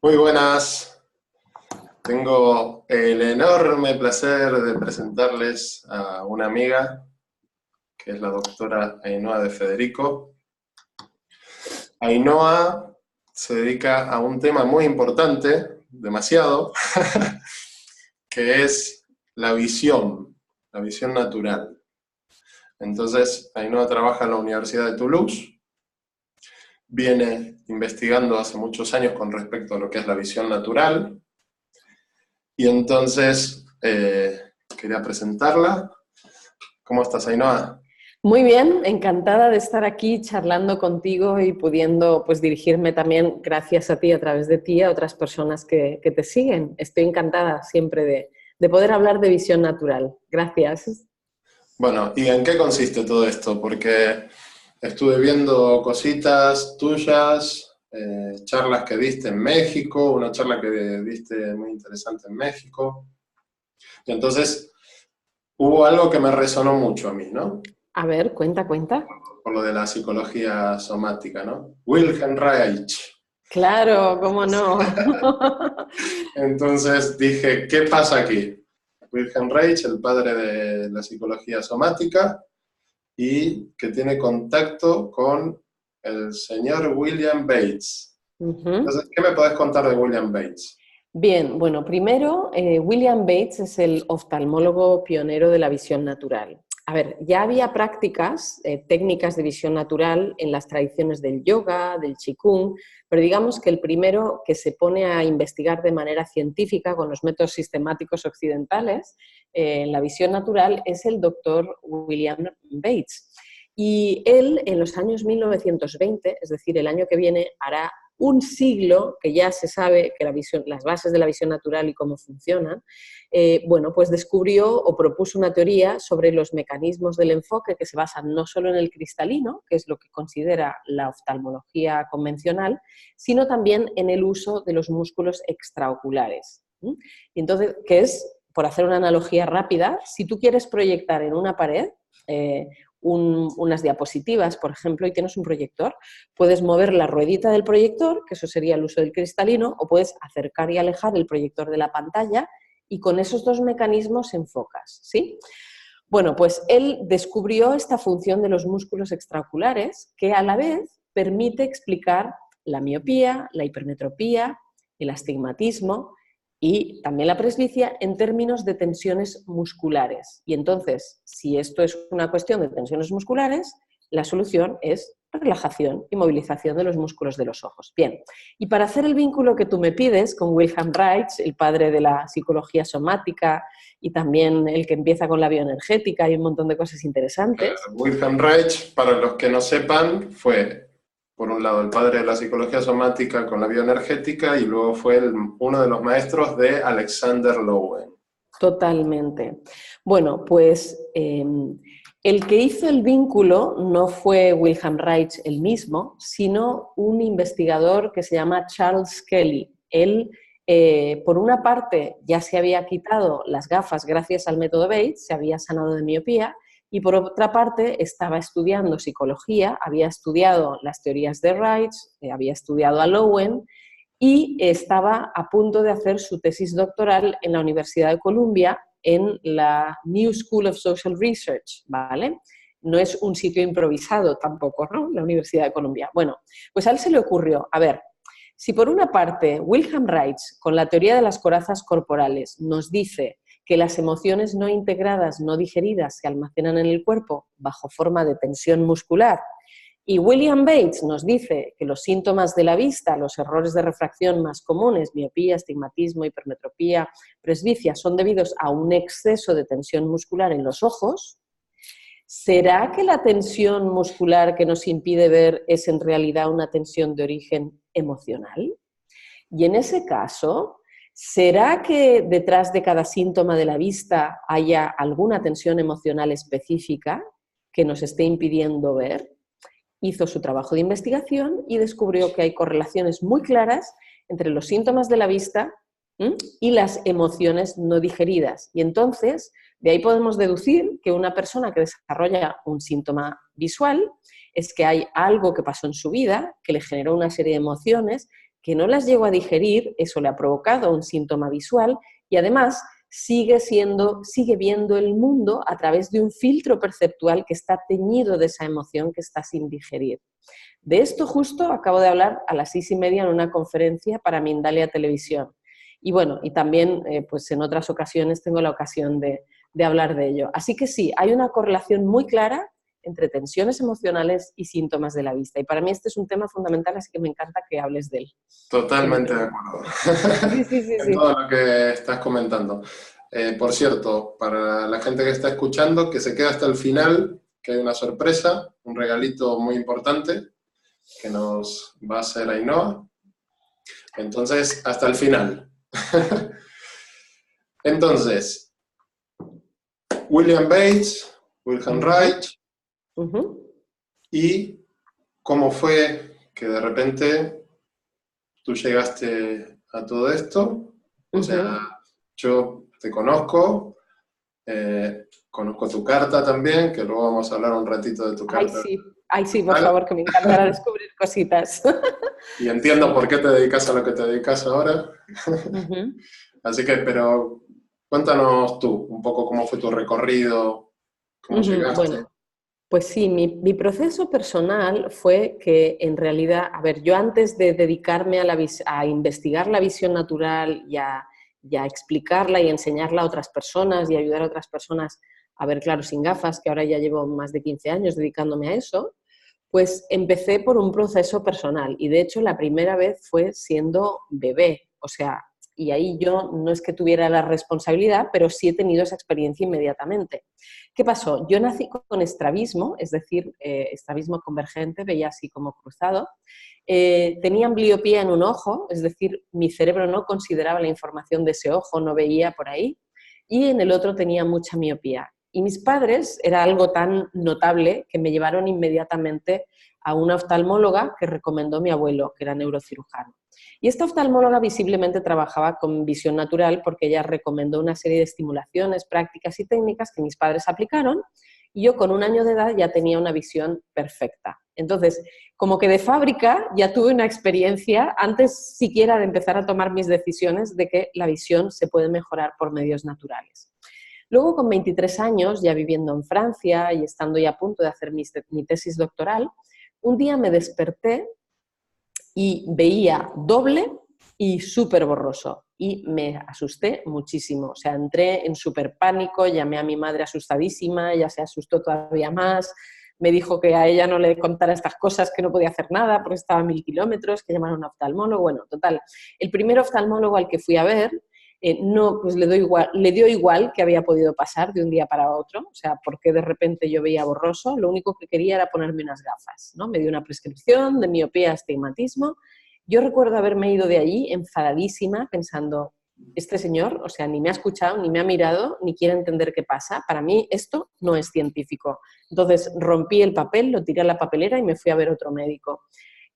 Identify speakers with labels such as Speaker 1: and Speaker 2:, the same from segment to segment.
Speaker 1: Muy buenas. Tengo el enorme placer de presentarles a una amiga, que es la doctora Ainhoa de Federico. Ainhoa se dedica a un tema muy importante, demasiado, que es la visión natural. Entonces, Ainhoa trabaja en la Universidad de Toulouse, viene investigando hace muchos años con respecto a lo que es la visión natural, y entonces quería presentarla. ¿Cómo estás, Ainhoa?
Speaker 2: Muy bien, encantada de estar aquí charlando contigo y pudiendo pues dirigirme también, gracias a ti, a través de ti, a otras personas que te siguen. Estoy encantada siempre de poder hablar de visión natural. Gracias.
Speaker 1: Bueno, ¿y en qué consiste todo esto? Porque estuve viendo cositas tuyas, charlas que diste en México, una charla que diste muy interesante en México. Y entonces hubo algo que me resonó mucho a mí, ¿no?
Speaker 2: A ver, cuenta, cuenta.
Speaker 1: Por lo de la psicología somática, ¿no? Wilhelm Reich.
Speaker 2: Claro, cómo no.
Speaker 1: Entonces dije, ¿qué pasa aquí? Wilhelm Reich, el padre de la psicología somática, y que tiene contacto con el señor William Bates.
Speaker 2: Ujú.
Speaker 1: Entonces, ¿qué me podés contar de William Bates?
Speaker 2: Bien, bueno, primero, William Bates es el oftalmólogo pionero de la visión natural. A ver, ya había prácticas, técnicas de visión natural en las tradiciones del yoga, del qigong, pero digamos que el primero que se pone a investigar de manera científica con los métodos sistemáticos occidentales en la visión natural es el doctor William Bates. Y él, en los años 1920, es decir, el año que viene, hará un siglo que ya se sabe que las bases de la visión natural y cómo funcionan, bueno, pues descubrió o propuso una teoría sobre los mecanismos del enfoque que se basan no solo en el cristalino, que es lo que considera la oftalmología convencional, sino también en el uso de los músculos extraoculares. Y entonces, ¿qué es? Por hacer una analogía rápida, si tú quieres proyectar en una pared unas diapositivas, por ejemplo, y tienes un proyector, puedes mover la ruedita del proyector, que eso sería el uso del cristalino, o puedes acercar y alejar el proyector de la pantalla y con esos dos mecanismos enfocas, ¿sí? Bueno, pues él descubrió esta función de los músculos extraoculares que a la vez permite explicar la miopía, la hipermetropía, el astigmatismo y también la presbicia en términos de tensiones musculares. Y entonces, si esto es una cuestión de tensiones musculares, la solución es relajación y movilización de los músculos de los ojos. Bien, y para hacer el vínculo que tú me pides con Wilhelm Reich, el padre de la psicología somática y también el que empieza con la bioenergética y un montón de cosas interesantes.
Speaker 1: Wilhelm Reich, para los que no sepan, fue, por un lado, el padre de la psicología somática con la bioenergética y luego fue uno de los maestros de Alexander Lowen.
Speaker 2: Totalmente. Bueno, pues el que hizo el vínculo no fue Wilhelm Reich el mismo, sino un investigador que se llama Charles Kelly. Él, por una parte, ya se había quitado las gafas gracias al método Bates, se había sanado de miopía, y por otra parte estaba estudiando psicología, había estudiado las teorías de Reich, había estudiado a Lowen, y estaba a punto de hacer su tesis doctoral en la Universidad de Columbia en la New School of Social Research, ¿vale? No es un sitio improvisado tampoco, ¿no? La Universidad de Columbia. Bueno, pues a él se le ocurrió, a ver, si por una parte Wilhelm Reich, con la teoría de las corazas corporales, nos dice que las emociones no integradas, no digeridas, se almacenan en el cuerpo bajo forma de tensión muscular, y William Bates nos dice que los síntomas de la vista, los errores de refracción más comunes, miopía, astigmatismo, hipermetropía, presbicia, son debidos a un exceso de tensión muscular en los ojos. ¿Será que la tensión muscular que nos impide ver es en realidad una tensión de origen emocional? Y en ese caso, ¿será que detrás de cada síntoma de la vista haya alguna tensión emocional específica que nos esté impidiendo ver? Hizo su trabajo de investigación y descubrió que hay correlaciones muy claras entre los síntomas de la vista y las emociones no digeridas. Y entonces, de ahí podemos deducir que una persona que desarrolla un síntoma visual es que hay algo que pasó en su vida, que le generó una serie de emociones que no las llego a digerir, eso le ha provocado un síntoma visual y además sigue viendo el mundo a través de un filtro perceptual que está teñido de esa emoción que está sin digerir. De esto justo acabo de hablar a las 6:30 en una conferencia para Mindalia Televisión. Y bueno, y también pues en otras ocasiones tengo la ocasión de hablar de ello. Así que sí, hay una correlación muy clara entre tensiones emocionales y síntomas de la vista. Y para mí este es un tema fundamental, así que me encanta que hables de él.
Speaker 1: Totalmente de acuerdo.
Speaker 2: Sí, sí, sí,
Speaker 1: En
Speaker 2: sí.
Speaker 1: todo lo que estás comentando. Por cierto, para la gente que está escuchando, que se queda hasta el final, que hay una sorpresa, un regalito muy importante que nos va a hacer Ainhoa. Entonces, hasta el final. Entonces, William Bates, Wilhelm Reich, y cómo fue que de repente tú llegaste a todo esto. O sea, yo te conozco, conozco tu carta también, que luego vamos a hablar un ratito de tu carta.
Speaker 2: Ay, sí, por favor, que me encantará descubrir cositas.
Speaker 1: Y entiendo por qué te dedicas a lo que te dedicas ahora. Así que, pero cuéntanos tú un poco cómo fue tu recorrido, cómo llegaste.
Speaker 2: Bueno, pues sí, mi proceso personal fue que en realidad, a ver, yo antes de dedicarme a investigar la visión natural y a explicarla y enseñarla a otras personas y ayudar a otras personas a ver claro sin gafas, que ahora ya llevo más de 15 años dedicándome a eso, pues empecé por un proceso personal y de hecho la primera vez fue siendo bebé, o sea, y ahí yo no es que tuviera la responsabilidad, pero sí he tenido esa experiencia inmediatamente. ¿Qué pasó? Yo nací con estrabismo, es decir, estrabismo convergente, veía así como cruzado. Tenía ambliopía en un ojo, es decir, mi cerebro no consideraba la información de ese ojo, no veía por ahí, y en el otro tenía mucha miopía. Y mis padres, era algo tan notable que me llevaron inmediatamente a una oftalmóloga que recomendó mi abuelo, que era neurocirujano. Y esta oftalmóloga visiblemente trabajaba con visión natural porque ella recomendó una serie de estimulaciones, prácticas y técnicas que mis padres aplicaron y yo con 1 año de edad ya tenía una visión perfecta. Entonces, como que de fábrica ya tuve una experiencia antes siquiera de empezar a tomar mis decisiones de que la visión se puede mejorar por medios naturales. Luego, con 23 años, ya viviendo en Francia y estando ya a punto de hacer mi tesis doctoral, un día me desperté y veía doble y súper borroso. Y me asusté muchísimo. O sea, entré en súper pánico, llamé a mi madre asustadísima, ella se asustó todavía más, me dijo que a ella no le contara estas cosas, que no podía hacer nada porque estaba a 1000 kilómetros, que llamara a un oftalmólogo. Bueno, total. El primer oftalmólogo al que fui a ver, no, pues le dio igual que había podido pasar de un día para otro, o sea, porque de repente yo veía borroso, lo único que quería era ponerme unas gafas, ¿no? Me dio una prescripción de miopía, astigmatismo. Yo recuerdo haberme ido de allí enfadadísima pensando, este señor, o sea, ni me ha escuchado, ni me ha mirado, ni quiere entender qué pasa. Para mí esto no es científico. Entonces rompí el papel, lo tiré a la papelera y me fui a ver otro médico.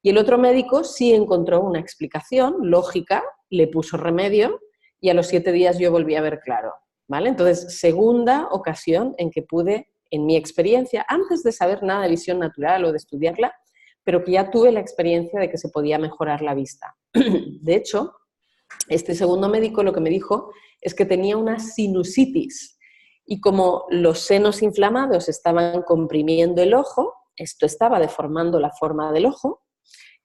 Speaker 2: Y el otro médico sí encontró una explicación lógica, le puso remedio y a los 7 días yo volví a ver claro, ¿vale? Entonces, segunda ocasión en que pude, en mi experiencia, antes de saber nada de visión natural o de estudiarla, pero que ya tuve la experiencia de que se podía mejorar la vista. De hecho, este segundo médico lo que me dijo es que tenía una sinusitis y como los senos inflamados estaban comprimiendo el ojo, esto estaba deformando la forma del ojo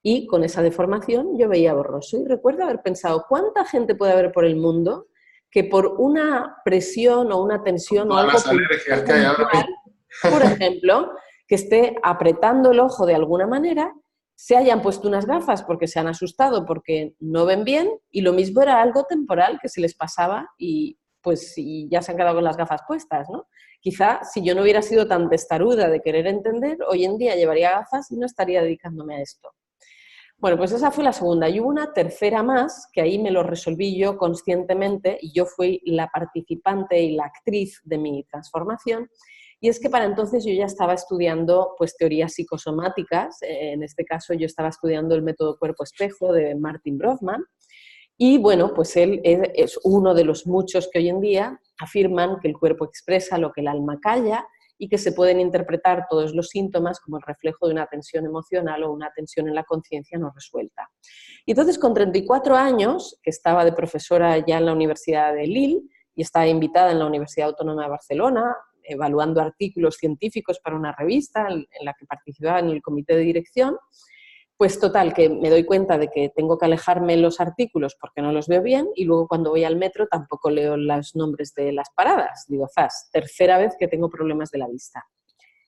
Speaker 2: y con esa deformación yo veía borroso. Y recuerdo haber pensado, ¿cuánta gente puede haber por el mundo que por una presión o una tensión o algo
Speaker 1: las alergias que hay ahora
Speaker 2: puntual, por ejemplo, que esté apretando el ojo de alguna manera, se hayan puesto unas gafas porque se han asustado, porque no ven bien, y lo mismo era algo temporal que se les pasaba y pues y ya se han quedado con las gafas puestas, ¿no? Quizá si yo no hubiera sido tan testaruda de querer entender, hoy en día llevaría gafas y no estaría dedicándome a esto. Bueno, pues esa fue la segunda. Y hubo una tercera más, que ahí me lo resolví yo conscientemente y yo fui la participante y la actriz de mi transformación. Y es que para entonces yo ya estaba estudiando pues, teorías psicosomáticas. En este caso yo estaba estudiando el método cuerpo-espejo de Martin Brofman. Y bueno, pues él es uno de los muchos que hoy en día afirman que el cuerpo expresa lo que el alma calla y que se pueden interpretar todos los síntomas como el reflejo de una tensión emocional o una tensión en la conciencia no resuelta. Y entonces, con 34 años, que estaba de profesora ya en la Universidad de Lille y estaba invitada en la Universidad Autónoma de Barcelona, evaluando artículos científicos para una revista en la que participaba en el comité de dirección, pues total, que me doy cuenta de que tengo que alejarme los artículos porque no los veo bien y luego cuando voy al metro tampoco leo los nombres de las paradas. Digo, tercera vez que tengo problemas de la vista.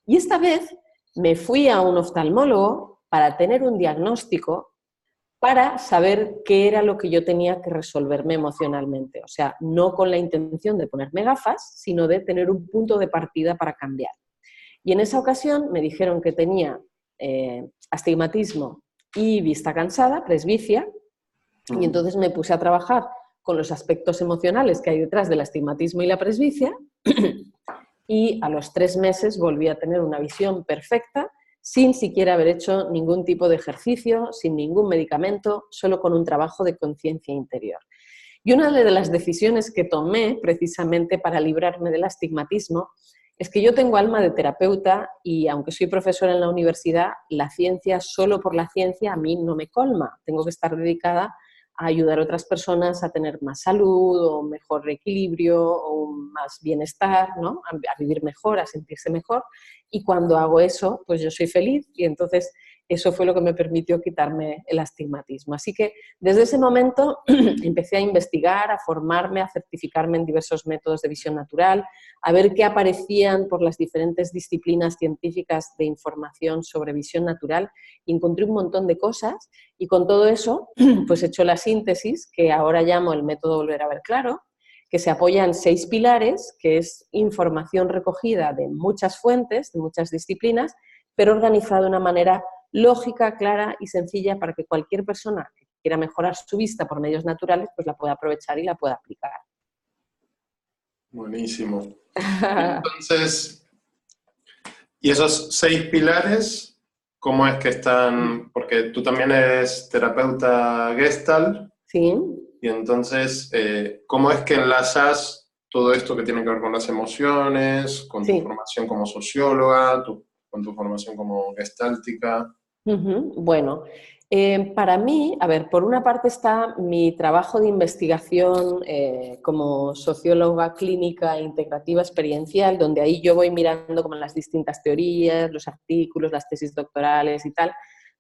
Speaker 2: Y esta vez me fui a un oftalmólogo para tener un diagnóstico para saber qué era lo que yo tenía que resolverme emocionalmente. O sea, no con la intención de ponerme gafas, sino de tener un punto de partida para cambiar. Y en esa ocasión me dijeron que tenía astigmatismo y vista cansada, presbicia, y entonces me puse a trabajar con los aspectos emocionales que hay detrás del astigmatismo y la presbicia, y a los 3 meses volví a tener una visión perfecta, sin siquiera haber hecho ningún tipo de ejercicio, sin ningún medicamento, solo con un trabajo de conciencia interior. Y una de las decisiones que tomé precisamente para librarme del astigmatismo es que yo tengo alma de terapeuta y aunque soy profesora en la universidad, la ciencia, solo por la ciencia, a mí no me colma. Tengo que estar dedicada a ayudar a otras personas a tener más salud o mejor equilibrio o más bienestar, ¿no? A vivir mejor, a sentirse mejor. Y cuando hago eso, pues yo soy feliz y entonces eso fue lo que me permitió quitarme el astigmatismo. Así que desde ese momento empecé a investigar, a formarme, a certificarme en diversos métodos de visión natural, a ver qué aparecían por las diferentes disciplinas científicas de información sobre visión natural y encontré un montón de cosas y con todo eso pues he hecho la síntesis que ahora llamo el método Volver a ver claro, que se apoya en 6 pilares, que es información recogida de muchas fuentes, de muchas disciplinas, pero organizada de una manera lógica, clara y sencilla para que cualquier persona que quiera mejorar su vista por medios naturales pues la pueda aprovechar y la pueda aplicar.
Speaker 1: Buenísimo. Entonces, ¿y esos 6 pilares, cómo es que están? Porque tú también eres terapeuta Gestalt.
Speaker 2: Sí.
Speaker 1: Y entonces, ¿cómo es que enlazas todo esto que tiene que ver con las emociones, con tu formación como socióloga, con tu formación como gestáltica?
Speaker 2: Bueno, para mí, a ver, por una parte está mi trabajo de investigación como socióloga clínica integrativa experiencial, donde ahí yo voy mirando como las distintas teorías, los artículos, las tesis doctorales y tal,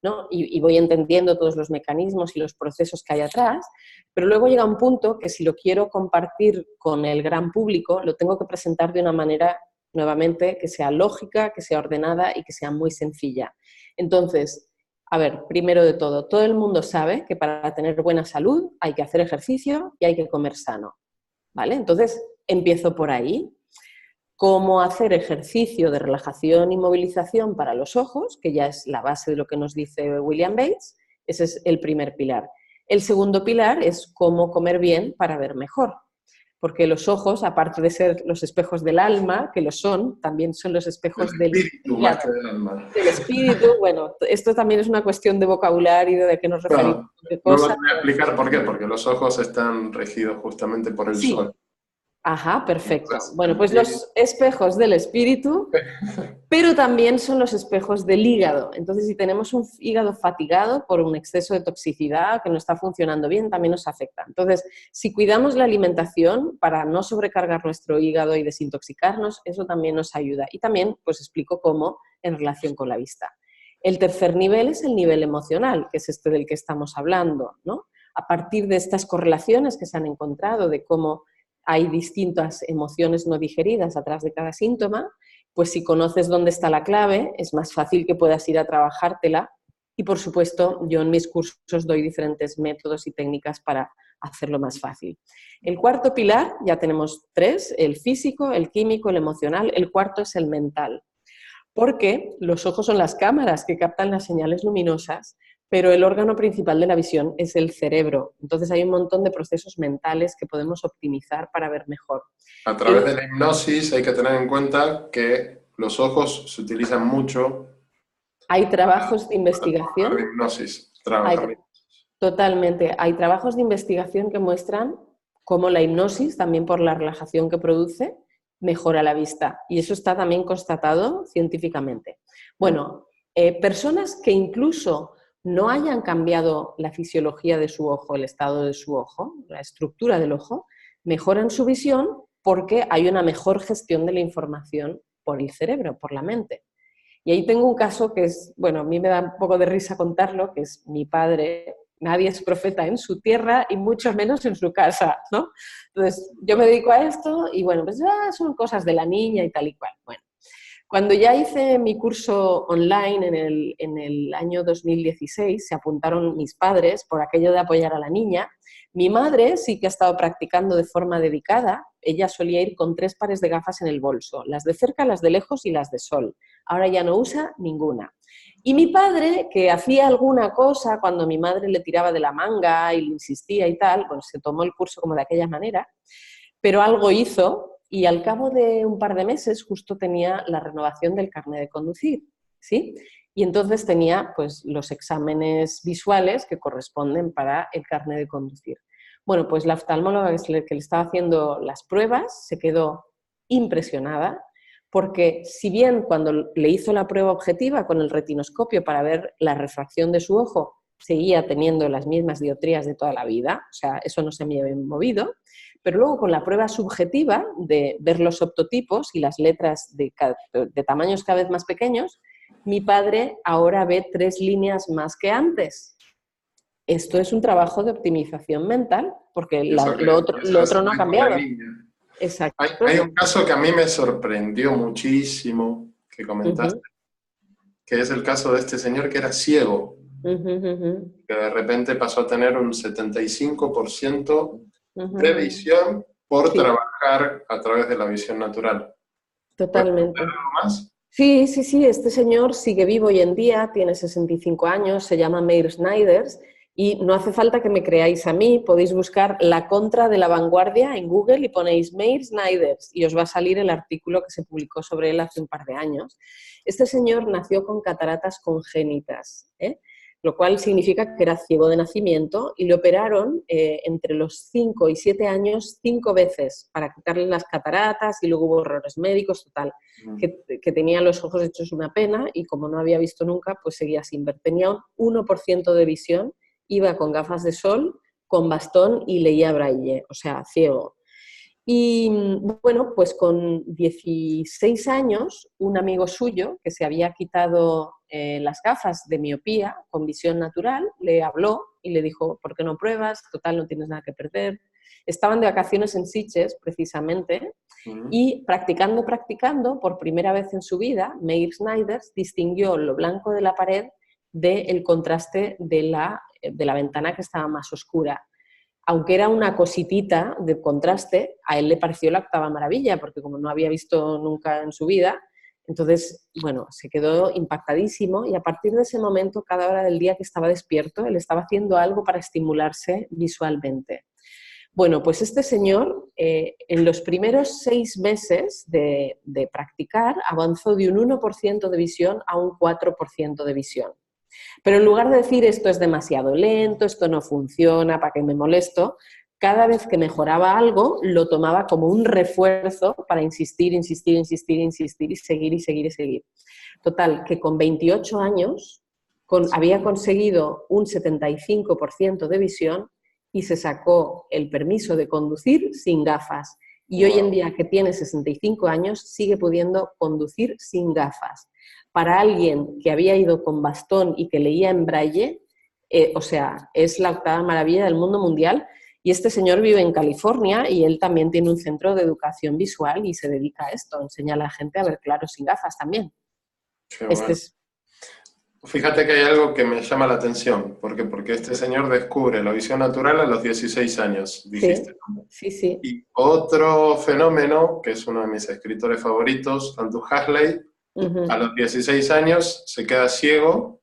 Speaker 2: ¿no? Y voy entendiendo todos los mecanismos y los procesos que hay atrás, pero luego llega un punto que si lo quiero compartir con el gran público, lo tengo que presentar de una manera, nuevamente, que sea lógica, que sea ordenada y que sea muy sencilla. Entonces, a ver, primero de todo el mundo sabe que para tener buena salud hay que hacer ejercicio y hay que comer sano, ¿vale? Entonces, empiezo por ahí. Cómo hacer ejercicio de relajación y movilización para los ojos, que ya es la base de lo que nos dice William Bates, ese es el primer pilar. El segundo pilar es cómo comer bien para ver mejor, porque los ojos, aparte de ser los espejos del alma, que lo son, también son los espejos del espíritu,
Speaker 1: más que del alma.
Speaker 2: Del espíritu. Bueno, esto también es una cuestión de vocabulario, de qué nos referimos.
Speaker 1: No, luego te voy a explicar por qué, porque los ojos están regidos justamente por el sol.
Speaker 2: Ajá, perfecto. Bueno, pues los espejos del espíritu, pero también son los espejos del hígado. Entonces, si tenemos un hígado fatigado por un exceso de toxicidad que no está funcionando bien, también nos afecta. Entonces, si cuidamos la alimentación para no sobrecargar nuestro hígado y desintoxicarnos, eso también nos ayuda. Y también, pues explico cómo en relación con la vista. El tercer nivel es el nivel emocional, que es este del que estamos hablando, ¿no? A partir de estas correlaciones que se han encontrado de cómo hay distintas emociones no digeridas atrás de cada síntoma, pues si conoces dónde está la clave, es más fácil que puedas ir a trabajártela. Y por supuesto, yo en mis cursos doy diferentes métodos y técnicas para hacerlo más fácil. El cuarto pilar, ya tenemos 3, el físico, el químico, el emocional. El cuarto es el mental, porque los ojos son las cámaras que captan las señales luminosas, pero el órgano principal de la visión es el cerebro. Entonces hay un montón de procesos mentales que podemos optimizar para ver mejor.
Speaker 1: A través de la hipnosis hay que tener en cuenta que los ojos se utilizan mucho.
Speaker 2: Hay trabajos de investigación.
Speaker 1: Para hipnosis.
Speaker 2: Totalmente. Hay trabajos de investigación que muestran cómo la hipnosis, también por la relajación que produce, mejora la vista. Y eso está también constatado científicamente. Bueno, personas que incluso no hayan cambiado la fisiología de su ojo, el estado de su ojo, la estructura del ojo, mejoran su visión porque hay una mejor gestión de la información por el cerebro, por la mente. Y ahí tengo un caso que es, bueno, a mí me da un poco de risa contarlo, que es mi padre. Nadie es profeta en su tierra y mucho menos en su casa, ¿no? Entonces, yo me dedico a esto y bueno, pues son cosas de la niña y tal y cual. Bueno, cuando ya hice mi curso online en el año 2016, se apuntaron mis padres por aquello de apoyar a la niña. Mi madre sí que ha estado practicando de forma dedicada. Ella solía ir con 3 pares de gafas en el bolso, las de cerca, las de lejos y las de sol. Ahora ya no usa ninguna. Y mi padre, que hacía alguna cosa cuando mi madre le tiraba de la manga y le insistía y tal, bueno, se tomó el curso como de aquella manera, pero algo hizo y al cabo de un par de meses justo tenía la renovación del carnet de conducir, ¿sí? Y entonces tenía pues los exámenes visuales que corresponden para el carnet de conducir. Bueno, pues la oftalmóloga que le estaba haciendo las pruebas se quedó impresionada porque si bien cuando le hizo la prueba objetiva con el retinoscopio para ver la refracción de su ojo seguía teniendo las mismas dioptrías de toda la vida, o sea, eso no se me había movido, pero luego con la prueba subjetiva de ver los optotipos y las letras de tamaños cada vez más pequeños, mi padre ahora ve 3 líneas más que antes. Esto es un trabajo de optimización mental, porque lo otro no ha cambiado. Exacto.
Speaker 1: Hay un caso que a mí me sorprendió muchísimo, que comentaste, que es el caso de este señor que era ciego, que de repente pasó a tener un 75% de visión por trabajar a través de la visión natural.
Speaker 2: Totalmente.
Speaker 1: ¿Puedes contar algo más?
Speaker 2: Sí, sí, sí, este señor sigue vivo hoy en día, tiene 65 años, se llama Meir Snijders y no hace falta que me creáis a mí, podéis buscar la contra de la vanguardia en Google y ponéis Meir Snijders y os va a salir el artículo que se publicó sobre él hace un par de años. Este señor nació con cataratas congénitas, lo cual significa que era ciego de nacimiento y le operaron entre los 5 y 7 años 5 veces para quitarle las cataratas y luego hubo errores médicos, total, que tenía los ojos hechos una pena y como no había visto nunca, pues seguía sin ver. Tenía un 1% de visión, iba con gafas de sol, con bastón y leía braille, o sea, ciego. Y bueno, pues con 16 años, un amigo suyo que se había quitado las gafas de miopía con visión natural, le habló y le dijo, ¿por qué no pruebas? Total, no tienes nada que perder. Estaban de vacaciones en Sitges, precisamente, y practicando, por primera vez en su vida, Meir Snijders distinguió lo blanco de la pared del contraste de la ventana que estaba más oscura. Aunque era una cositita de contraste, a él le pareció la octava maravilla, porque como no había visto nunca en su vida, entonces, bueno, se quedó impactadísimo y a partir de ese momento, cada hora del día que estaba despierto, él estaba haciendo algo para estimularse visualmente. Bueno, pues este señor, en los primeros 6 meses de practicar, avanzó de un 1% de visión a un 4% de visión. Pero en lugar de decir esto es demasiado lento, esto no funciona, ¿para qué me molesto?, cada vez que mejoraba algo lo tomaba como un refuerzo para insistir y seguir. Total, que con 28 años había conseguido un 75% de visión y se sacó el permiso de conducir sin gafas. Y hoy en día, que tiene 65 años, sigue pudiendo conducir sin gafas. Para alguien que había ido con bastón y que leía en braille, o sea, es la octava maravilla del mundo mundial. Y este señor vive en California y él también tiene un centro de educación visual y se dedica a esto, enseña a la gente a ver claro sin gafas también.
Speaker 1: Fíjate que hay algo que me llama la atención, porque este señor descubre la visión natural a los 16 años, dijiste.
Speaker 2: Sí.
Speaker 1: Y otro fenómeno, que es uno de mis escritores favoritos, Aldous Huxley, a los 16 años se queda ciego.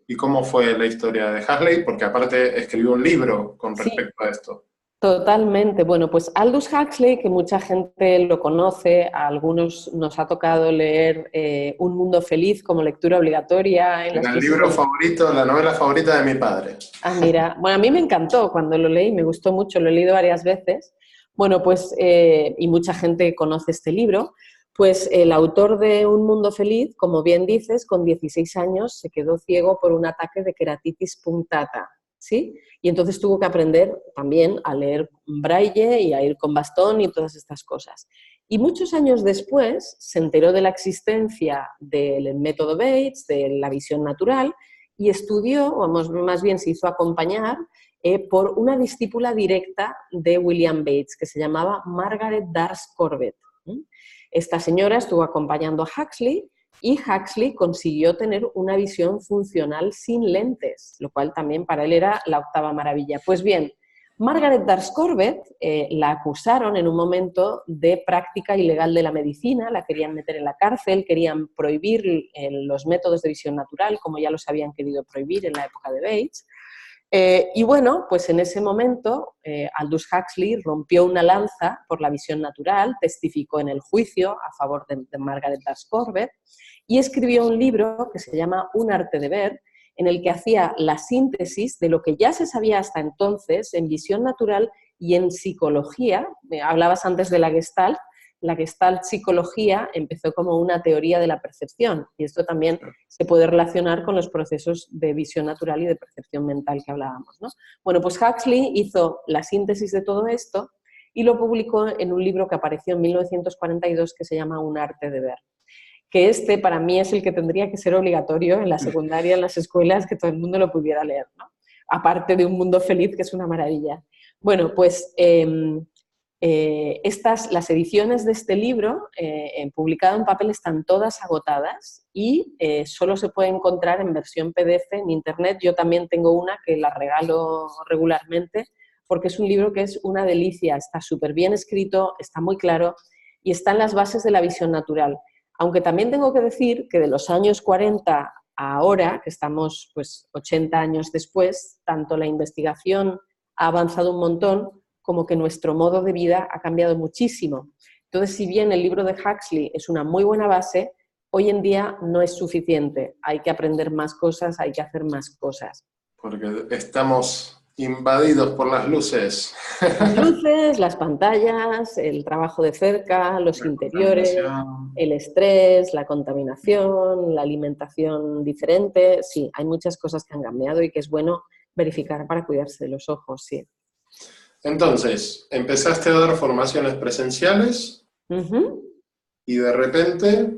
Speaker 1: ¿Y cómo fue la historia de Huxley? Porque aparte escribió un libro con respecto a esto.
Speaker 2: Totalmente. Bueno, pues Aldous Huxley, que mucha gente lo conoce, a algunos nos ha tocado leer Un mundo feliz como lectura obligatoria.
Speaker 1: Era el libro favorito, la novela favorita de mi padre.
Speaker 2: Ah, mira. Bueno, a mí me encantó cuando lo leí, me gustó mucho, lo he leído varias veces. Bueno, pues, y mucha gente conoce este libro. Pues el autor de Un mundo feliz, como bien dices, con 16 años se quedó ciego por un ataque de queratitis punctata, ¿sí? Y entonces tuvo que aprender también a leer braille y a ir con bastón y todas estas cosas. Y muchos años después se enteró de la existencia del método Bates, de la visión natural, y estudió, o más bien se hizo acompañar por una discípula directa de William Bates, que se llamaba Margaret Dars Corbett. Esta señora estuvo acompañando a Huxley y Huxley consiguió tener una visión funcional sin lentes, lo cual también para él era la octava maravilla. Pues bien, Margaret Dars Corbett la acusaron en un momento de práctica ilegal de la medicina, la querían meter en la cárcel, querían prohibir los métodos de visión natural, como ya los habían querido prohibir en la época de Bates. Y bueno, pues en ese momento Aldous Huxley rompió una lanza por la visión natural, testificó en el juicio a favor de Margaret Dars Corbett y escribió un libro que se llama Un arte de ver, en el que hacía la síntesis de lo que ya se sabía hasta entonces en visión natural y en psicología. Hablabas antes de la Gestalt psicología empezó como una teoría de la percepción y esto también se puede relacionar con los procesos de visión natural y de percepción mental que hablábamos, ¿no? Bueno, pues Huxley hizo la síntesis de todo esto y lo publicó en un libro que apareció en 1942 que se llama Un arte de ver. Que este para mí es el que tendría que ser obligatorio en la secundaria, en las escuelas, que todo el mundo lo pudiera leer, ¿no? Aparte de Un mundo feliz, que es una maravilla. Bueno, pues las ediciones de este libro publicado en papel están todas agotadas y solo se puede encontrar en versión PDF en internet. Yo también tengo una que la regalo regularmente porque es un libro que es una delicia, está súper bien escrito, está muy claro y están las bases de la visión natural. Aunque también tengo que decir que de los años 40 a ahora, que estamos pues 80 años después, tanto la investigación ha avanzado un montón como que nuestro modo de vida ha cambiado muchísimo. Entonces, si bien el libro de Huxley es una muy buena base, hoy en día no es suficiente. Hay que aprender más cosas, hay que hacer más cosas.
Speaker 1: Porque estamos invadidos por las luces.
Speaker 2: Las luces, las pantallas, el trabajo de cerca, los interiores, el estrés, la contaminación, la alimentación diferente. Sí, hay muchas cosas que han cambiado y que es bueno verificar para cuidarse de los ojos, sí.
Speaker 1: Entonces, empezaste a dar formaciones presenciales y de repente,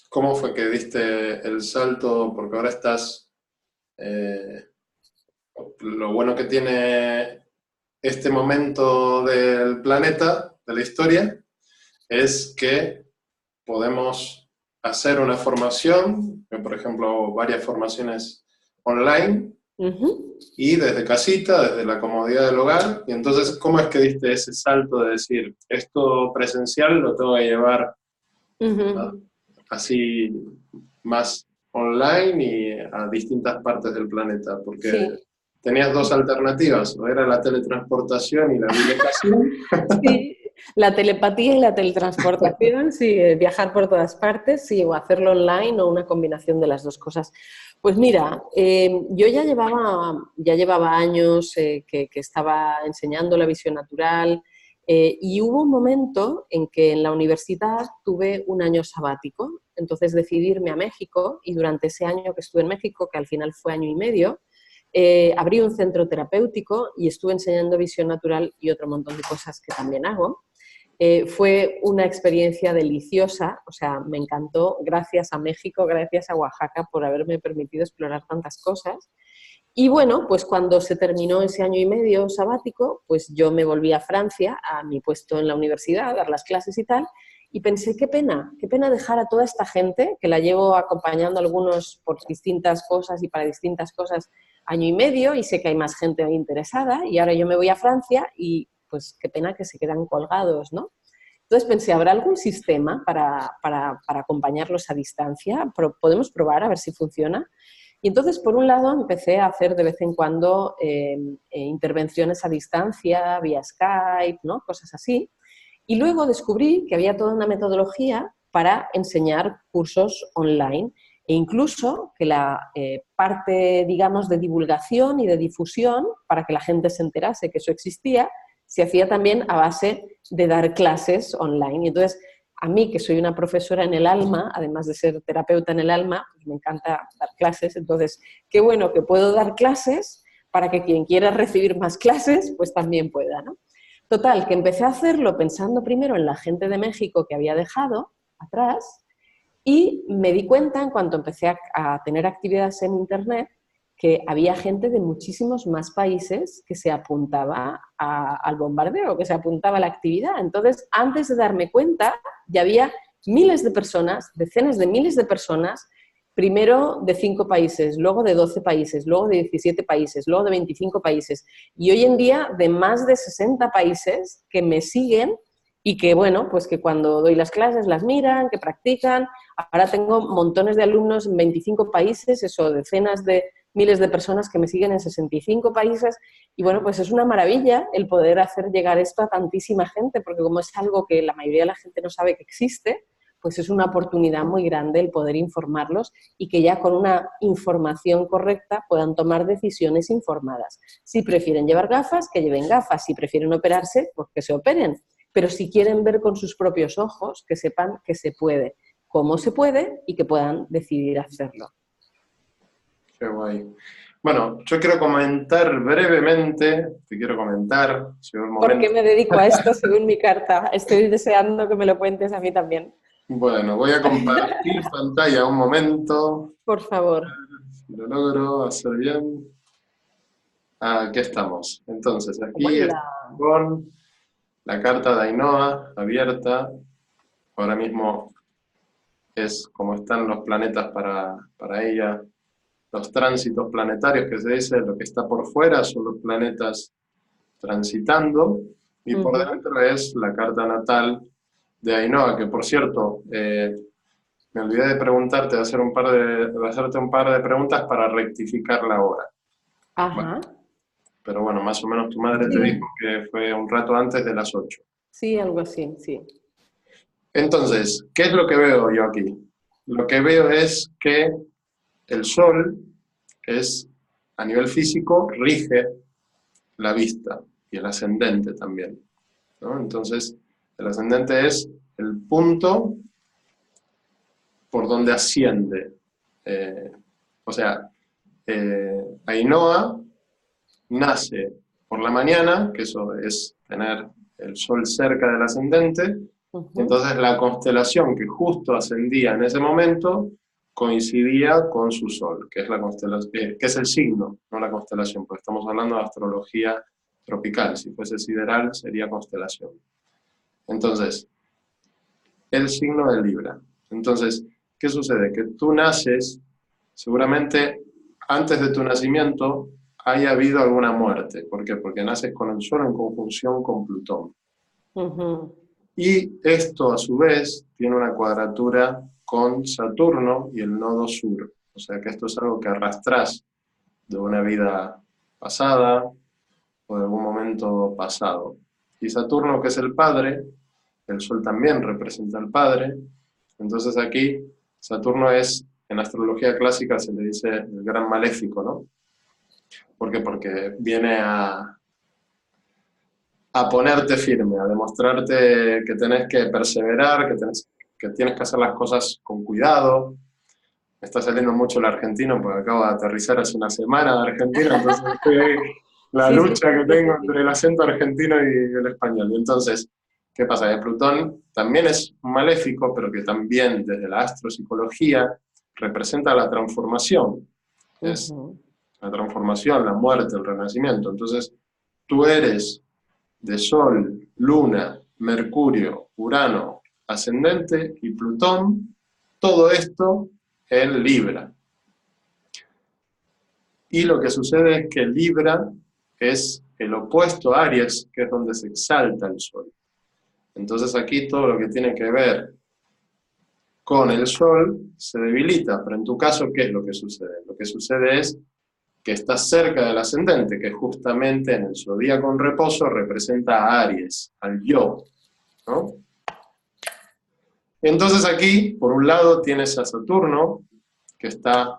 Speaker 1: ¿cómo fue que diste el salto? Porque ahora estás... lo bueno que tiene este momento del planeta, de la historia, es que podemos hacer una formación, por ejemplo, varias formaciones online, y desde casita, desde la comodidad del hogar. Y entonces, ¿cómo es que diste ese salto de decir, esto presencial lo tengo que llevar así más online y a distintas partes del planeta? Porque sí, tenías dos alternativas, o era la teletransportación y la videocasión.
Speaker 2: Sí, la telepatía y la teletransportación, sí, viajar por todas partes, sí, o hacerlo online o una combinación de las dos cosas. Pues mira, yo ya llevaba años que estaba enseñando la visión natural y hubo un momento en que en la universidad tuve un año sabático, entonces decidí irme a México y durante ese año que estuve en México, que al final fue año y medio, abrí un centro terapéutico y estuve enseñando visión natural y otro montón de cosas que también hago. Fue una experiencia deliciosa, o sea, me encantó, gracias a México, gracias a Oaxaca por haberme permitido explorar tantas cosas. Y bueno, pues cuando se terminó ese año y medio sabático, pues yo me volví a Francia, a mi puesto en la universidad, a dar las clases y tal, y pensé, qué pena dejar a toda esta gente, que la llevo acompañando a algunos por distintas cosas y para distintas cosas año y medio, y sé que hay más gente interesada, y ahora yo me voy a Francia y pues qué pena que se quedan colgados, ¿no? Entonces pensé, ¿habrá algún sistema para acompañarlos a distancia? ¿Podemos probar a ver si funciona? Y entonces, por un lado, empecé a hacer de vez en cuando intervenciones a distancia, vía Skype, ¿no? Cosas así. Y luego descubrí que había toda una metodología para enseñar cursos online e incluso que la parte, digamos, de divulgación y de difusión, para que la gente se enterase que eso existía, se hacía también a base de dar clases online. Y entonces a mí, que soy una profesora en el alma, además de ser terapeuta en el alma, pues me encanta dar clases, entonces qué bueno que puedo dar clases para que quien quiera recibir más clases, pues también pueda, ¿no? Total, que empecé a hacerlo pensando primero en la gente de México que había dejado atrás y me di cuenta, en cuanto empecé a tener actividades en Internet, que había gente de muchísimos más países que se apuntaba al bombardeo, que se apuntaba a la actividad. Entonces, antes de darme cuenta, ya había miles de personas, decenas de miles de personas, primero de 5 países, luego de 12 países, luego de 17 países, luego de 25 países, y hoy en día de más de 60 países que me siguen y que, bueno, pues que cuando doy las clases las miran, que practican. Ahora tengo montones de alumnos en 25 países, eso, decenas de miles de personas que me siguen en 65 países, y bueno, pues es una maravilla el poder hacer llegar esto a tantísima gente, porque como es algo que la mayoría de la gente no sabe que existe, pues es una oportunidad muy grande el poder informarlos y que ya con una información correcta puedan tomar decisiones informadas. Si prefieren llevar gafas, que lleven gafas. Si prefieren operarse, pues que se operen. Pero si quieren ver con sus propios ojos, que sepan que se puede, cómo se puede y que puedan decidir hacerlo.
Speaker 1: Qué guay. Bueno, yo quiero comentar brevemente, te quiero comentar, si un
Speaker 2: ¿Por qué
Speaker 1: momento.
Speaker 2: me dedico a esto según mi carta? Estoy deseando que me lo cuentes a mí también.
Speaker 1: Bueno, voy a compartir pantalla un momento,
Speaker 2: Por favor.
Speaker 1: si lo logro hacer bien. Aquí estamos. Entonces, aquí
Speaker 2: Hola.
Speaker 1: estoy con la carta de Ainhoa abierta. Ahora mismo es como están los planetas para ella. Los tránsitos planetarios que se dice, lo que está por fuera son los planetas transitando, y por dentro es la carta natal de Ainhoa, que por cierto, me olvidé de preguntarte, de hacerte un par de preguntas para rectificar la hora. Bueno,
Speaker 2: Ajá.
Speaker 1: pero bueno, más o menos tu madre te dijo
Speaker 2: Sí.
Speaker 1: que fue un rato antes de las 8.
Speaker 2: Sí, algo así, sí.
Speaker 1: Entonces, ¿qué es lo que veo yo aquí? Lo que veo es que el Sol es, a nivel físico, rige la vista y el ascendente también, ¿no? Entonces, el ascendente es el punto por donde asciende. O sea, Ainhoa nace por la mañana, que eso es tener el sol cerca del ascendente, y entonces la constelación que justo ascendía en ese momento coincidía con su sol, que es la constelación, que es el signo, no la constelación, porque estamos hablando de astrología tropical. Si fuese sideral sería constelación. Entonces, el signo de Libra. Entonces, ¿qué sucede? Que tú naces, seguramente antes de tu nacimiento haya habido alguna muerte. ¿Por qué? Porque naces con el Sol en conjunción con Plutón. Y esto, a su vez, tiene una cuadratura con Saturno y el nodo sur. O sea que esto es algo que arrastras de una vida pasada o de algún momento pasado. Y Saturno, que es el padre, el Sol también representa al padre. Entonces aquí Saturno es, en astrología clásica se le dice el gran maléfico, ¿no? ¿Por qué? Porque viene a ponerte firme, a demostrarte que tenés que perseverar, que tienes que hacer las cosas con cuidado. Me está saliendo mucho el argentino porque acabo de aterrizar hace una semana de Argentina, entonces estoy ahí, la
Speaker 2: Sí, sí,
Speaker 1: lucha que tengo
Speaker 2: sí.
Speaker 1: entre el acento argentino y el español. Y entonces, ¿qué pasa? Que Plutón también es maléfico, pero que también desde la astropsicología representa la transformación. Es la transformación, la muerte, el renacimiento. Entonces, tú eres de Sol, Luna, Mercurio, Urano, ascendente y Plutón, todo esto en Libra. Y lo que sucede es que Libra es el opuesto a Aries, que es donde se exalta el Sol. Entonces aquí todo lo que tiene que ver con el Sol se debilita, pero en tu caso, ¿qué es lo que sucede? Lo que sucede es que estás cerca del ascendente, que justamente en el zodíaco en reposo representa a Aries, al yo, ¿no? Entonces aquí, por un lado, tienes a Saturno, que está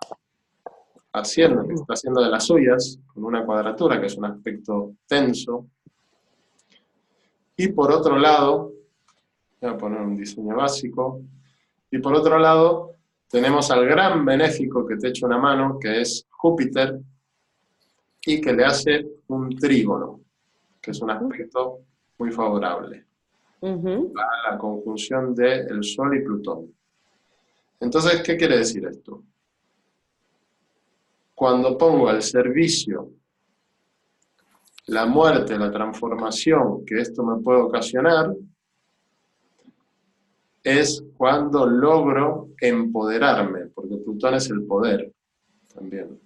Speaker 1: haciendo de las suyas, con una cuadratura, que es un aspecto tenso. Y por otro lado, Voy a poner un diseño básico. Y por otro lado, tenemos al gran benéfico que te echa una mano, que es Júpiter, y que le hace un trígono, que es un aspecto muy favorable a la conjunción del Sol y Plutón. Entonces, ¿qué quiere decir esto? Cuando pongo al servicio la muerte, la transformación que esto me puede ocasionar, es cuando logro empoderarme, porque Plutón es el poder también.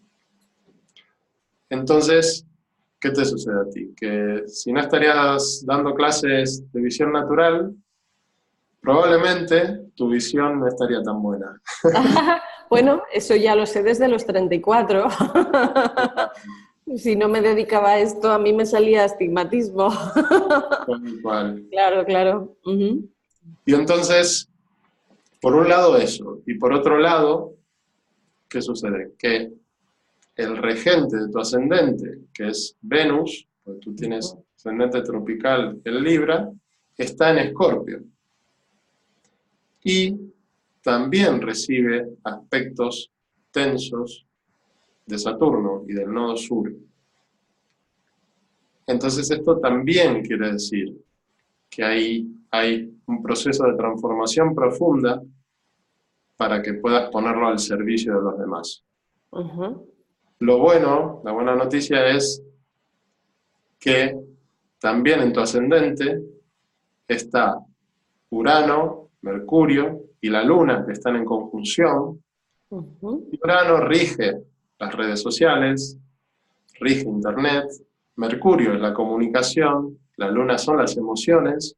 Speaker 1: Entonces, ¿qué te sucede a ti? Que si no estarías dando clases de visión natural, probablemente tu visión no estaría tan buena.
Speaker 2: Bueno, eso ya lo sé desde los 34. Si no me dedicaba a esto, a mí me salía astigmatismo.
Speaker 1: Igual.
Speaker 2: Claro, claro.
Speaker 1: Y entonces, por un lado eso, y por otro lado, ¿qué sucede? Que el regente de tu ascendente, que es Venus, porque tú tienes ascendente tropical en Libra, está en Escorpio. Y también recibe aspectos tensos de Saturno y del nodo sur. Entonces esto también quiere decir que hay un proceso de transformación profunda para que puedas ponerlo al servicio de los demás. Lo bueno, la buena noticia es que también en tu ascendente está Urano, Mercurio y la Luna, que están en conjunción. Y Urano rige las redes sociales, rige Internet, Mercurio es la comunicación, la Luna son las emociones,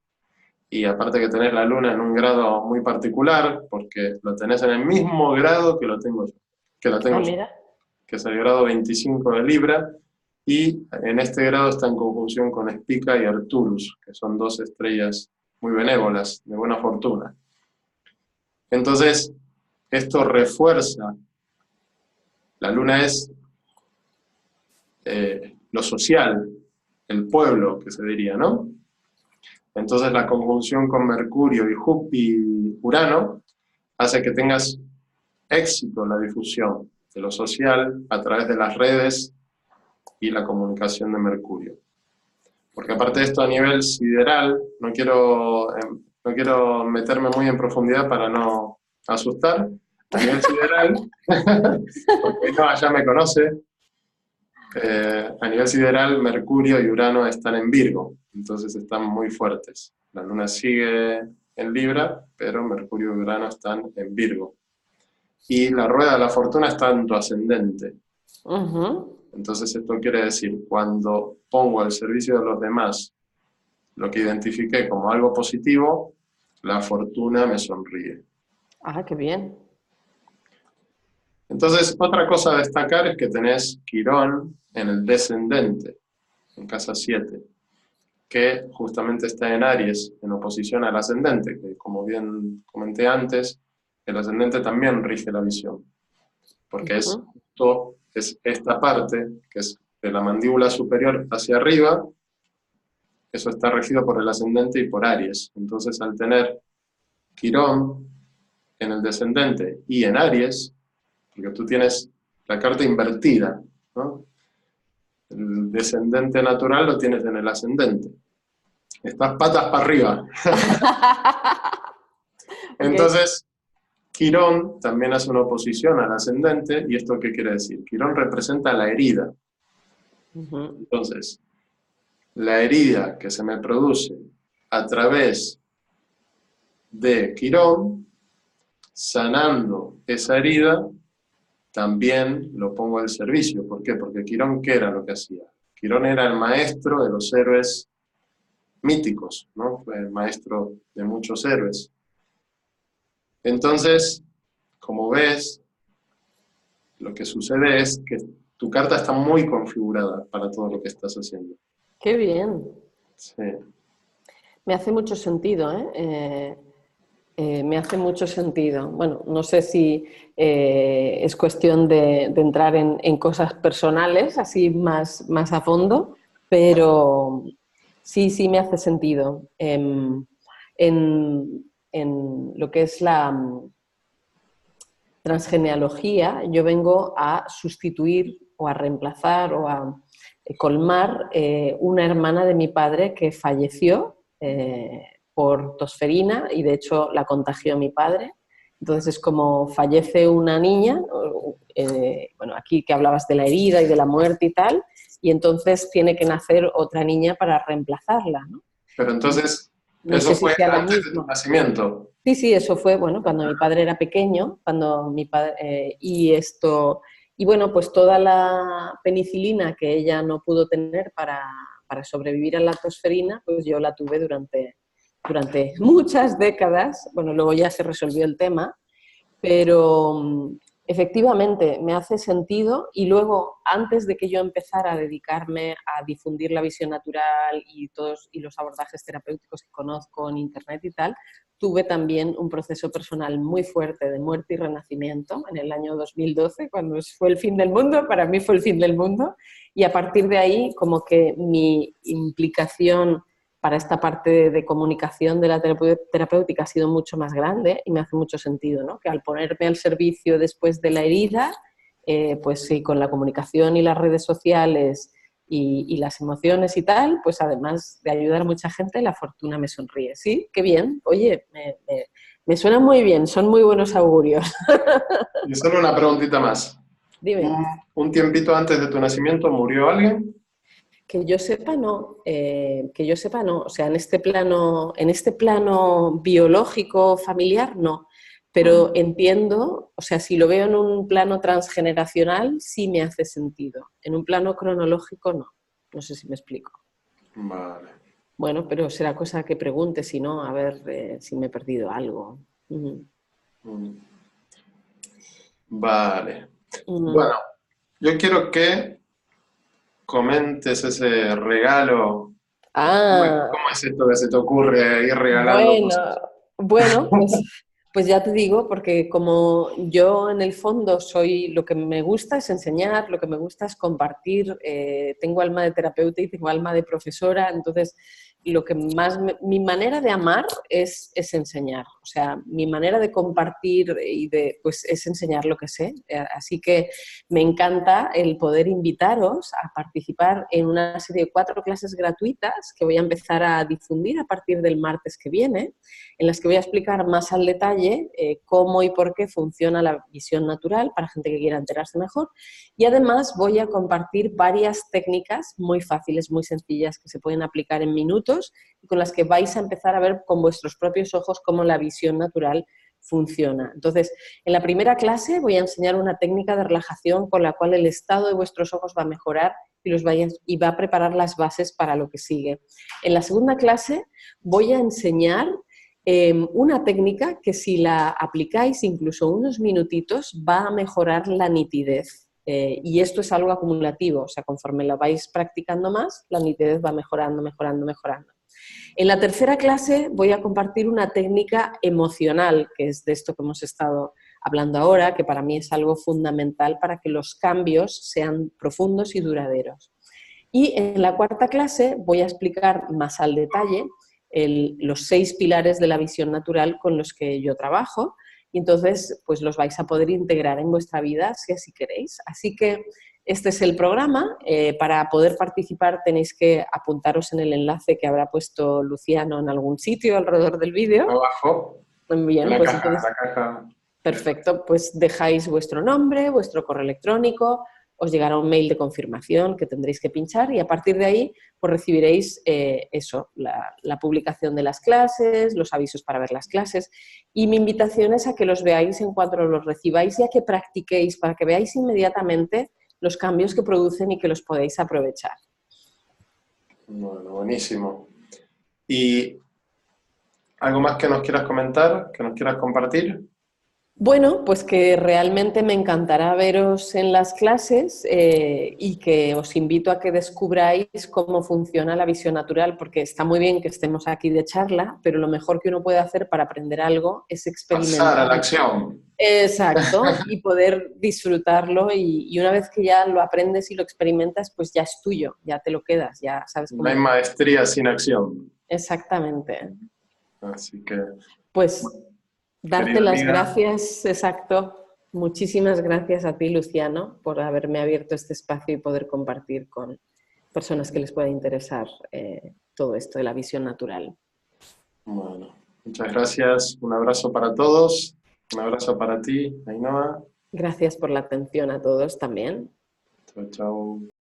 Speaker 1: y aparte que tenés la Luna en un grado muy particular, porque lo tenés en el mismo grado que lo tengo yo,
Speaker 2: Mira.
Speaker 1: que es el grado 25 de Libra, y en este grado está en conjunción con Spica y Arcturus, que son dos estrellas muy benévolas, de buena fortuna. Entonces, esto refuerza, la Luna es lo social, el pueblo, que se diría, ¿no? Entonces la conjunción con Mercurio y Urano hace que tengas éxito en la difusión de lo social a través de las redes y la comunicación de Mercurio. Porque aparte de esto a nivel sideral, no quiero meterme muy en profundidad para no asustar, a nivel sideral, porque no, ya me conoce, a nivel sideral Mercurio y Urano están en Virgo, entonces están muy fuertes. La Luna sigue en Libra, pero Mercurio y Urano están en Virgo. Y la rueda de la fortuna está en tu ascendente. Entonces esto quiere decir, cuando pongo al servicio de los demás lo que identifiqué como algo positivo, la fortuna me sonríe.
Speaker 2: Ah, qué bien.
Speaker 1: Entonces, otra cosa a destacar es que tenés Quirón en el descendente, en casa 7, que justamente está en Aries, en oposición al ascendente, que como bien comenté antes, el ascendente también rige la visión, porque es esta parte, que es de la mandíbula superior hacia arriba, eso está regido por el ascendente y por Aries. Entonces, al tener Quirón en el descendente y en Aries, porque tú tienes la carta invertida, ¿no? El descendente natural lo tienes en el ascendente. Estás patas para arriba. Entonces, Quirón también hace una oposición al ascendente, ¿y esto qué quiere decir? Quirón representa la herida. Entonces, la herida que se me produce a través de Quirón, sanando esa herida, también lo pongo al servicio. ¿Por qué? Porque Quirón, ¿qué era lo que hacía? Quirón era el maestro de los héroes míticos, ¿no? Fue el maestro de muchos héroes. Entonces, como ves, lo que sucede es que tu carta está muy configurada para todo lo que estás haciendo.
Speaker 2: Qué bien.
Speaker 1: Sí.
Speaker 2: Me hace mucho sentido, me hace mucho sentido. Bueno, no sé si es cuestión de entrar en cosas personales, así más a fondo, pero sí me hace sentido. en lo que es la transgenealogía, yo vengo a sustituir o a reemplazar o a colmar una hermana de mi padre que falleció por tosferina y de hecho la contagió mi padre. Entonces es como fallece una niña, bueno, aquí que hablabas de la herida y de la muerte y tal, y entonces tiene que nacer otra niña para reemplazarla, ¿no?
Speaker 1: Pero entonces,
Speaker 2: No
Speaker 1: eso
Speaker 2: sé si
Speaker 1: fue
Speaker 2: sea la
Speaker 1: antes de tu
Speaker 2: misma.
Speaker 1: nacimiento.
Speaker 2: Sí, sí, eso fue, bueno, cuando mi padre era pequeño, cuando mi padre, y bueno, pues toda la penicilina que ella no pudo tener para sobrevivir a la tosferina, pues yo la tuve durante muchas décadas. Bueno, luego ya se resolvió el tema, pero efectivamente me hace sentido y luego, antes de que yo empezara a dedicarme a difundir la visión natural y los abordajes terapéuticos que conozco en internet y tal, tuve también un proceso personal muy fuerte de muerte y renacimiento en el año 2012, cuando fue el fin del mundo, para mí fue el fin del mundo, y a partir de ahí como que mi implicación para esta parte de comunicación de la terapéutica ha sido mucho más grande y me hace mucho sentido, ¿no? Que al ponerme al servicio después de la herida, pues sí, con la comunicación y las redes sociales y las emociones y tal, pues además de ayudar a mucha gente, la fortuna me sonríe. Sí, qué bien. Oye, me suena muy bien, son muy buenos augurios.
Speaker 1: Y solo una preguntita más.
Speaker 2: Dime.
Speaker 1: ¿Un tiempito antes de tu nacimiento murió alguien?
Speaker 2: Que yo sepa, no. Que yo sepa, no. O sea, en este plano biológico, familiar, no. Pero entiendo, o sea, si lo veo en un plano transgeneracional, sí me hace sentido. En un plano cronológico, no. No sé si me explico.
Speaker 1: Vale.
Speaker 2: Bueno, pero será cosa que pregunte, si no, a ver si me he perdido algo.
Speaker 1: Mm. Vale.
Speaker 2: Mm.
Speaker 1: Bueno, yo quiero que comentes ese regalo.
Speaker 2: Ah,
Speaker 1: ¿Cómo es esto que se te ocurre ir regalando
Speaker 2: bueno,
Speaker 1: cosas?
Speaker 2: bueno, pues ya te digo, porque como yo en el fondo soy, lo que me gusta es enseñar, lo que me gusta es compartir, tengo alma de terapeuta y tengo alma de profesora, entonces lo que más, mi manera de amar es enseñar, o sea, mi manera de compartir pues es enseñar lo que sé, así que me encanta el poder invitaros a participar en una serie de 4 clases gratuitas que voy a empezar a difundir a partir del martes que viene, en las que voy a explicar más al detalle cómo y por qué funciona la visión natural para gente que quiera enterarse mejor. Y además voy a compartir varias técnicas muy fáciles, muy sencillas, que se pueden aplicar en minutos y con las que vais a empezar a ver con vuestros propios ojos cómo la visión natural funciona. Entonces, en la primera clase voy a enseñar una técnica de relajación con la cual el estado de vuestros ojos va a mejorar y va a preparar las bases para lo que sigue. En la segunda clase voy a enseñar una técnica que si la aplicáis incluso unos minutitos va a mejorar la nitidez. Y esto es algo acumulativo, o sea, conforme la vais practicando más, la nitidez va mejorando, mejorando, mejorando. En la tercera clase voy a compartir una técnica emocional, que es de esto que hemos estado hablando ahora, que para mí es algo fundamental para que los cambios sean profundos y duraderos. Y en la cuarta clase voy a explicar más al detalle los 6 pilares de la visión natural con los que yo trabajo y entonces pues los vais a poder integrar en vuestra vida si así queréis. Así que este es el programa. Para poder participar tenéis que apuntaros en el enlace que habrá puesto Luciano en algún sitio alrededor del vídeo.
Speaker 1: Abajo, en
Speaker 2: Bien,
Speaker 1: la
Speaker 2: pues
Speaker 1: caja,
Speaker 2: entonces
Speaker 1: la caja.
Speaker 2: perfecto, pues dejáis vuestro nombre, vuestro correo electrónico, os llegará un mail de confirmación que tendréis que pinchar y a partir de ahí pues recibiréis la publicación de las clases, los avisos para ver las clases y mi invitación es a que los veáis en cuanto los recibáis y a que practiquéis para que veáis inmediatamente los cambios que producen y que los podéis aprovechar.
Speaker 1: Bueno, buenísimo. ¿Y algo más que nos quieras comentar, que nos quieras compartir?
Speaker 2: Bueno, pues que realmente me encantará veros en las clases y que os invito a que descubráis cómo funciona la visión natural, porque está muy bien que estemos aquí de charla, pero lo mejor que uno puede hacer para aprender algo es
Speaker 1: Pasar a la
Speaker 2: experimentarlo.
Speaker 1: acción.
Speaker 2: Exacto, y poder disfrutarlo y una vez que ya lo aprendes y lo experimentas, pues ya es tuyo, ya te lo quedas, ya sabes
Speaker 1: No hay
Speaker 2: cómo.
Speaker 1: maestría sin acción.
Speaker 2: Exactamente.
Speaker 1: Así que,
Speaker 2: Pues darte
Speaker 1: querida
Speaker 2: las
Speaker 1: amiga,
Speaker 2: gracias, exacto. Muchísimas gracias a ti, Luciano, por haberme abierto este espacio y poder compartir con personas que les pueda interesar todo esto de la visión natural.
Speaker 1: bueno, muchas gracias. Un abrazo para todos. Un abrazo para ti, Ainhoa.
Speaker 2: Gracias por la atención a todos también.
Speaker 1: Chao, chao.